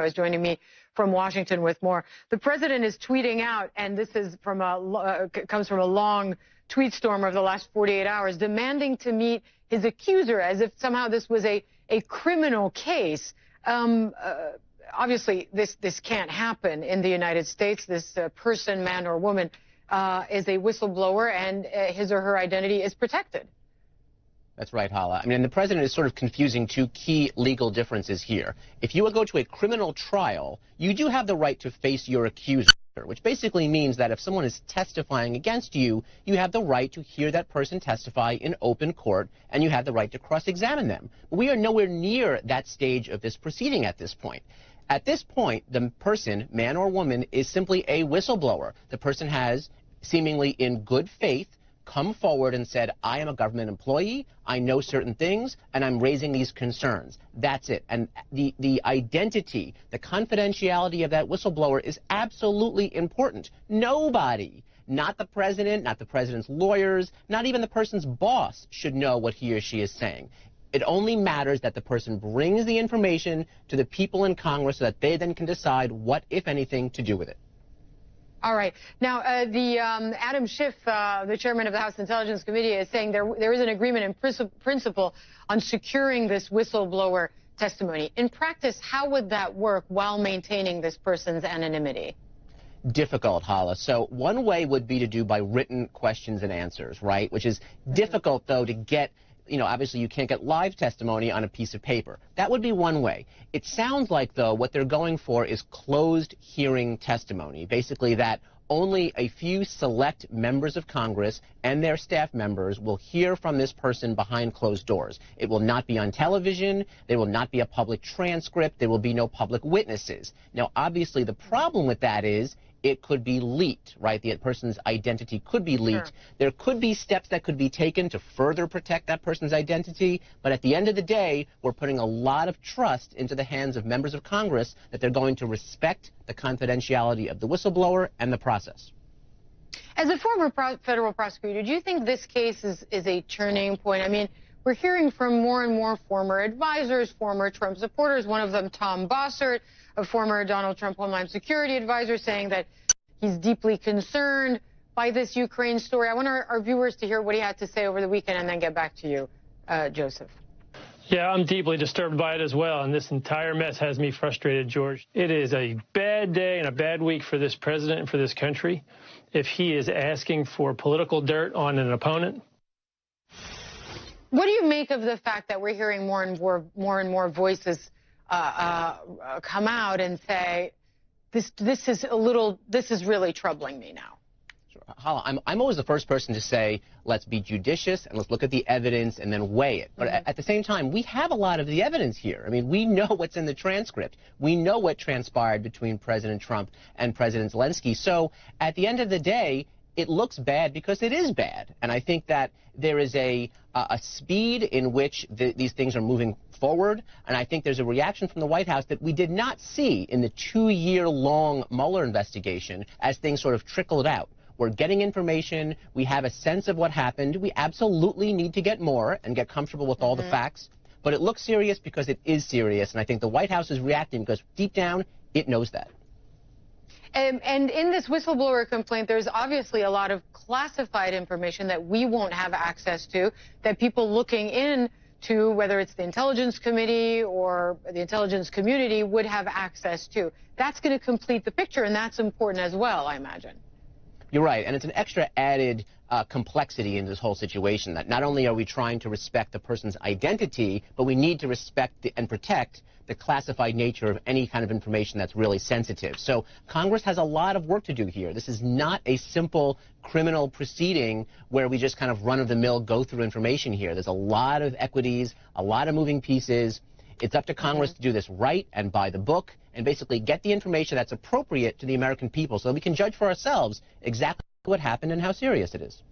is joining me from Washington with more. The president is tweeting out, and this is from comes from a long tweet storm over the last 48 hours, demanding to meet his accuser as if somehow this was a criminal case. Obviously, this can't happen in the United States. This person, man or woman, is a whistleblower, and his or her identity is protected. That's right, Hala. I mean, the president is sort of confusing two key legal differences here. If you would go to a criminal trial, you do have the right to face your accuser, which basically means that if someone is testifying against you, you have the right to hear that person testify in open court, and you have the right to cross-examine them. But we are nowhere near that stage of this proceeding at this point. At this point, the person, man or woman, is simply a whistleblower. The person has, seemingly in good faith, come forward and said, I am a government employee, I know certain things, and I'm raising these concerns. That's it. And the identity, the confidentiality of that whistleblower is absolutely important. Nobody, not the president, not the president's lawyers, not even the person's boss should know what he or she is saying. It only matters that the person brings the information to the people in Congress so that they then can decide what, if anything, to do with it. All right. Now, Adam Schiff, the chairman of the House Intelligence Committee, is saying there is an agreement in principle on securing this whistleblower testimony. In practice, how would that work while maintaining this person's anonymity? Difficult, Hala. So one way would be to do by written questions and answers, right? Which is difficult, though, to get. You know, obviously you can't get live testimony on a piece of paper. That would be one way. It sounds like, though, what they're going for is closed hearing testimony, basically that only a few select members of Congress and their staff members will hear from this person behind closed doors. It will not be on television. There will not be a public transcript. There will be no public witnesses. Now, obviously, the problem with that is it could be leaked, right? The person's identity could be leaked. Sure. There could be steps that could be taken to further protect that person's identity, but at the end of the day, we're putting a lot of trust into the hands of members of Congress that they're going to respect the confidentiality of the whistleblower and the process. As a former federal prosecutor, do you think this case is a turning point? I mean, we're hearing from more and more former advisors, former Trump supporters, one of them, Tom Bossert, a former Donald Trump Homeland Security advisor, saying that he's deeply concerned by this Ukraine story. I want our viewers to hear what he had to say over the weekend and then get back to you, Joseph. Yeah, I'm deeply disturbed by it as well, and this entire mess has me frustrated, George. It is a bad day and a bad week for this president and for this country if he is asking for political dirt on an opponent. What do you make of the fact that we're hearing more and more voices come out and say, this is really troubling me now? Sure. Hala, I'm always the first person to say, let's be judicious and let's look at the evidence and then weigh it. But at the same time, we have a lot of the evidence here. I mean, we know what's in the transcript. We know what transpired between President Trump and President Zelensky. So at the end of the day, it looks bad because it is bad. And I think that there is a speed in which these things are moving forward. And I think there's a reaction from the White House that we did not see in the 2-year-long Mueller investigation as things sort of trickled out. We're getting information. We have a sense of what happened. We absolutely need to get more and get comfortable with all the facts. But it looks serious because it is serious. And I think the White House is reacting because deep down, it knows that. And in this whistleblower complaint, there's obviously a lot of classified information that we won't have access to, that people looking into, whether it's the Intelligence Committee or the intelligence community, would have access to. That's going to complete the picture, and that's important as well, I imagine. You're right, and it's an extra added complexity in this whole situation, that not only are we trying to respect the person's identity, but we need to respect and protect the classified nature of any kind of information that's really sensitive. So Congress has a lot of work to do here. This is not a simple criminal proceeding where we just kind of run-of-the-mill go through information here. There's a lot of equities, a lot of moving pieces. It's up to Congress to do this right and by the book and basically get the information that's appropriate to the American people so that we can judge for ourselves exactly what happened and how serious it is.